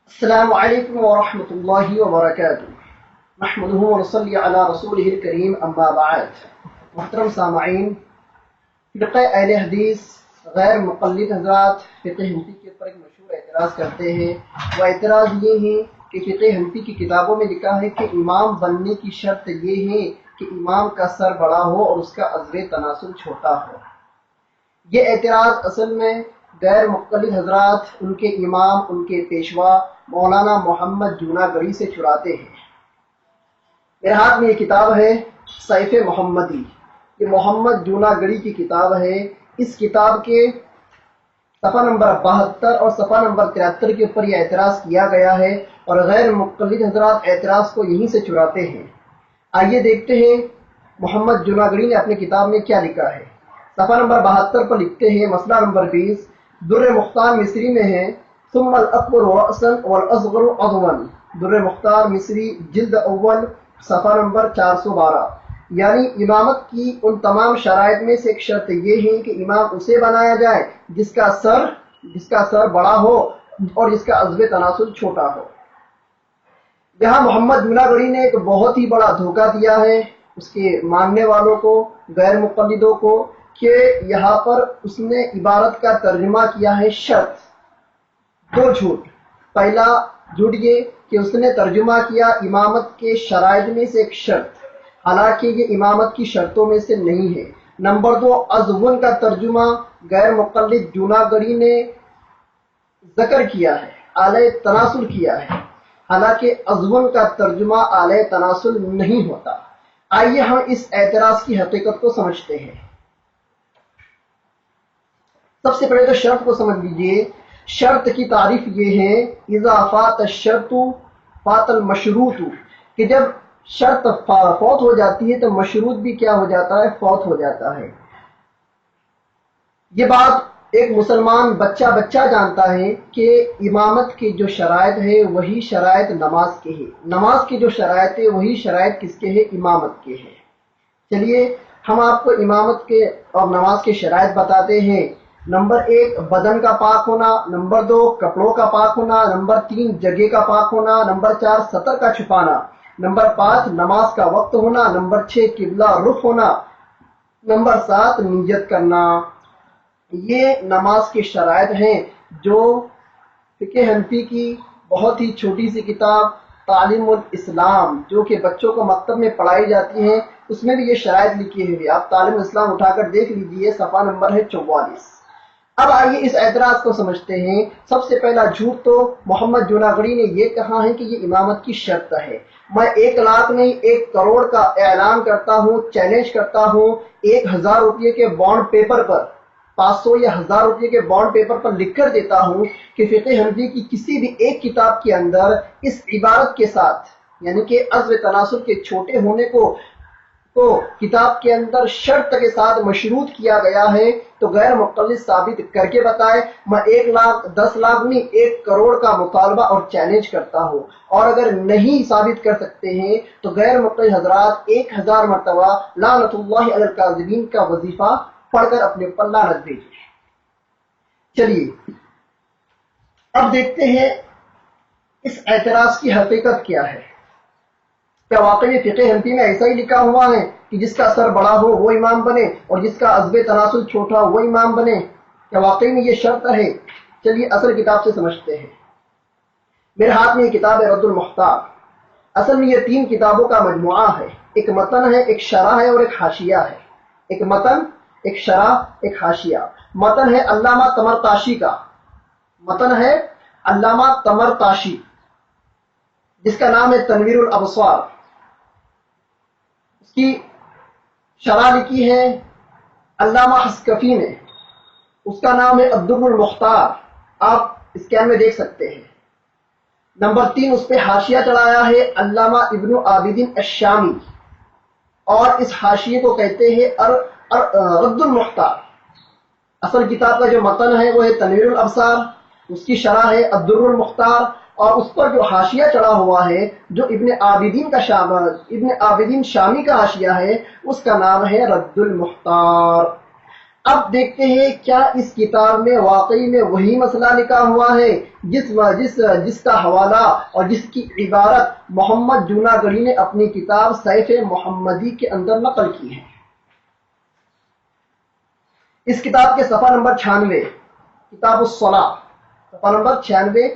السلام علیکم ورحمۃ اللہ وبرکاتہ نحمدہ ونصلی علی رسولہ الکریم اما بعد۔ محترم سامعین، فرقہ اہل حدیث غیر مقلد حضرات فقہ حنفی کے اوپر ایک مشہور اعتراض کرتے ہیں۔ وہ اعتراض یہ ہے کہ فقہ حنفی کی کتابوں میں لکھا ہے کہ امام بننے کی شرط یہ ہے کہ امام کا سر بڑا ہو اور اس کا عضو تناسل چھوٹا ہو۔ یہ اعتراض اصل میں غیر مقلد حضرات ان کے امام، ان کے پیشوا مولانا محمد جوناگڑھی سے چراتے ہیں۔ میرے ہاتھ میں یہ کتاب ہے سیف محمدی، یہ محمد جوناگڑھی کی کتاب ہے۔ اس کتاب کے صفحہ نمبر 72 اور صفحہ نمبر 73 کے اوپر یہ اعتراض کیا گیا ہے، اور غیر مقلد حضرات اعتراض کو یہیں سے چراتے ہیں۔ آئیے دیکھتے ہیں محمد جوناگڑھی نے اپنی کتاب میں کیا لکھا ہے۔ صفحہ نمبر 72 پر لکھتے ہیں، مسئلہ نمبر 20 در مختار مصری میں ہے، ثم الاکبر رأسا والاصغر عضوا، در مختار مصری جلد اول صفحہ نمبر 412۔ یعنی امامت کی ان تمام شرائط میں سے ایک شرط یہ ہے کہ امام اسے بنایا جائے جس کا سر بڑا ہو اور جس کا عضو تناسل چھوٹا ہو۔ یہاں محمد جوناگڑھی نے ایک بہت ہی بڑا دھوکہ دیا ہے اس کے ماننے والوں کو، غیر مقلدوں کو، کہ یہاں پر اس نے عبارت کا ترجمہ کیا ہے شرط۔ دو جھوٹ۔ پہلا جھوٹ یہ کہ اس نے ترجمہ کیا امامت کے شرائط میں سے ایک شرط، حالانکہ یہ امامت کی شرطوں میں سے نہیں ہے۔ نمبر دو، عضون کا ترجمہ غیر مقلد جوناگڑھی نے ذکر کیا ہے، اعلی تناسل کیا ہے، حالانکہ عضون کا ترجمہ اعلی تناسل نہیں ہوتا۔ آئیے ہم اس اعتراض کی حقیقت کو سمجھتے ہیں۔ سب سے پہلے تو شرط کو سمجھ لیجئے۔ شرط کی تعریف یہ ہے اذا فات الشرط فات المشروط، کہ جب شرط فوت ہو جاتی ہے تو مشروط بھی کیا ہو جاتا ہے؟ فوت ہو جاتا ہے۔ یہ بات ایک مسلمان بچہ جانتا ہے کہ امامت کے جو شرائط ہے وہی شرائط نماز کے ہے، نماز کی جو شرائط ہے وہی شرائط کس کے ہے؟ امامت کے ہے۔ چلیے ہم آپ کو امامت کے اور نماز کے شرائط بتاتے ہیں۔ نمبر 1 بدن کا پاک ہونا، نمبر 2 کپڑوں کا پاک ہونا، نمبر 3 جگہ کا پاک ہونا، نمبر 4 سطر کا چھپانا، نمبر 5 نماز کا وقت ہونا، نمبر 6 قبلہ رخ ہونا، نمبر 7 نیت کرنا۔ یہ نماز کے شرائط ہیں جو فقہ حنفی کی بہت ہی چھوٹی سی کتاب تعلیم الاسلام جو کہ بچوں کو مکتب میں پڑھائی جاتی ہے اس میں بھی یہ شرائط لکھی ہوئی۔ آپ تعلیم الاسلام اٹھا کر دیکھ لیجئے، صفحہ نمبر ہے 44۔ اب آئیے اس اعتراض کو سمجھتے ہیں۔ سب سے پہلا جھوٹ تو محمد جوناگڑھی نے یہ کہا ہے کہ یہ امامت کی شرط ہے۔ میں 1 لاکھ نہیں 1 کروڑ کا اعلان کرتا ہوں، چیلنج کرتا ہوں، 1000 روپے کے بانڈ پیپر پر، 500 یا 1000 روپے کے بانڈ پیپر پر لکھ کر دیتا ہوں کہ فقہ حنفی کی کسی بھی ایک کتاب کے اندر اس عبارت کے ساتھ، یعنی کہ عضو تناسل کے چھوٹے ہونے کو کتاب کے اندر شرط کے ساتھ مشروط کیا گیا ہے تو غیر مقلد ثابت کر کے بتائے۔ میں 1 لاکھ 10 لاکھ نہیں 1 کروڑ کا مطالبہ اور چیلنج کرتا ہوں، اور اگر نہیں ثابت کر سکتے ہیں تو غیر مقلد حضرات 1000 مرتبہ لعنت اللہ علی الکاذبین کا وظیفہ پڑھ کر اپنے اوپر لعنت بھیجیے۔ چلیے اب دیکھتے ہیں اس اعتراض کی حقیقت کیا ہے۔ کیا واقعی فقہ حنفی میں ایسا ہی لکھا ہوا ہے کہ جس کا سر بڑا ہو وہ امام بنے اور جس کا عضو تناسل چھوٹا ہو وہ امام بنے؟ کیا واقعی میں یہ شرط ہے؟ چلیے اصل کتاب سے سمجھتے ہیں۔ میرے ہاتھ میں یہ کتاب ہے رد المختار۔ اصل میں یہ 3 کتابوں کا مجموعہ ہے، ایک متن ہے، ایک شرح ہے اور ایک حاشیہ ہے۔ ایک متن، ایک شرح، ایک حاشیہ۔ متن ہے علامہ طمرطاشی کا، متن ہے علامہ طمرطاشی جس کا نام ہے تنویر الابصار۔ اس کی شرح لکھی ہے علامہ حسکفی نے، اس کا نام ہے الدر المختار، آپ اسکین میں دیکھ سکتے ہیں۔ نمبر 3 اس پہ حاشیہ چڑھایا ہے علامہ ابن عابدین الشامی، اور اس حاشیے کو کہتے ہیں رد المختار۔ اصل کتاب کا جو متن ہے وہ ہے تنویر الابصار، اس کی شرح ہے الدر المختار، اور اس پر جو حاشیہ چڑھا ہوا ہے جو ابن عابدین شامی کا حاشیہ ہے اس کا نام ہے رد المختار۔ اب دیکھتے ہیں کیا اس کتاب میں واقعی میں وہی مسئلہ لکھا ہوا ہے جس کا حوالہ اور جس کی عبارت محمد جوناگڑھی نے اپنی کتاب سیف محمدی کے اندر نقل کی ہے۔ اس کتاب کے صفحہ نمبر 96، کتاب الصلاۃ، صفحہ نمبر 96